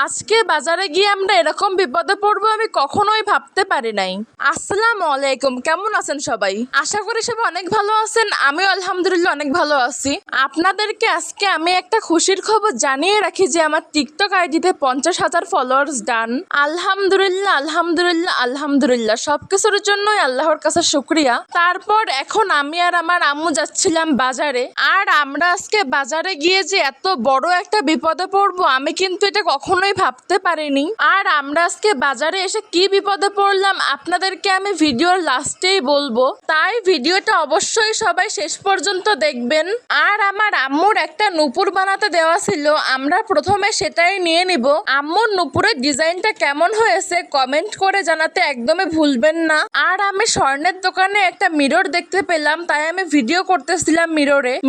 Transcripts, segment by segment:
আজকে বাজারে গিয়ে আমরা এরকম বিপদে পড়বো আমি কখনোই ভাবতে পারি নাই। আসসালামু আলাইকুম, কেমন আছেন সবাই? আশা করি সবাই অনেক ভালো আছেন। আমিও আলহামদুলিল্লাহ অনেক ভালো আছি। আপনাদেরকে আজকে আমি একটা খুশির খবর জানিয়ে রাখি যে আমার টিকটক আইডিতে 50,000 ফলোয়ার্স ডান। আলহামদুলিল্লাহ আলহামদুলিল্লাহ আলহামদুলিল্লাহ, সবকিছুর জন্যই আল্লাহর কাছে শুকরিয়া। তারপর এখন আমি আর আমার আম্মু যাচ্ছিলাম বাজারে, আর আমরা আজকে বাজারে গিয়ে যে এত বড় একটা বিপদে পড়বো আমি কিন্তু এটা কখনোই ভাবতে পারিনি। আর আমরা আজকে বাজারে এসে কি বিপদে পড়লাম আপনাদেরকে আমি ভিডিওর লাস্টেই বলবো, তাই ভিডিওটা অবশ্যই সবাই শেষ পর্যন্ত দেখবেন। আর আমার আম্মুর একটা নূপুর বানাতে দেওয়া ছিল, আমরা প্রথমে সেটাই নিয়ে নিব। আম্মুর নূপুরের ডিজাইনটা কেমন হয়েছে কমেন্ট করে জানাতে একদমই ভুলবেন না। আর আমি স্বর্ণের দোকানে একটা মিরর দেখতে পেলাম, তাই আমি ভিডিও করতেছিলাম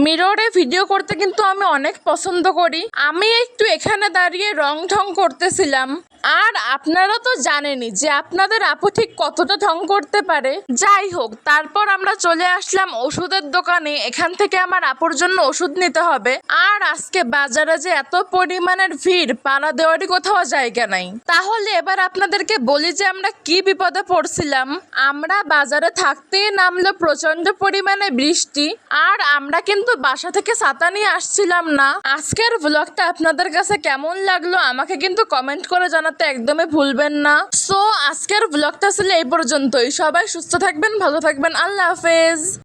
মিররে ভিডিও করতে কিন্তু আমি অনেক পছন্দ করি। আমি একটু এখানে দাঁড়িয়ে রং ঢং করতেছিলাম। আর আপনারা তো জানেনই যে আপনাদের আপু ঠিক কতটা ঢং করতে পারে। যাই হোক, তারপর আমরা চলে আসলাম ওষুধের দোকানে। এখান থেকে আমার আপুর জন্য ওষুধ নিতে হবে। আর আজকে বাজারে যে এত পরিমাণের ভিড়, পাড়া দেওয়ারই কোথাও জায়গা নাই। তাহলে এবার আপনাদেরকে বলি যে আমরা কি বিপদে পড়ছিলাম। আমরা বাজারে থাকতেই নামলো প্রচন্ড পরিমাণে বৃষ্টি, আর আমরা কিন্তু বাসা থেকে ছাতা নিয়ে আসছিলাম না। আজকের ব্লগটা আপনাদের কাছে কেমন লাগলো আমাকে কিন্তু কমেন্ট করে জানাতে একদমই ভুলবেন না। সো আজকের ব্লগটা ছিল এই পর্যন্তই। সবাই সুস্থ থাকবেন, ভালো থাকবেন, আল্লাহ হাফেজ।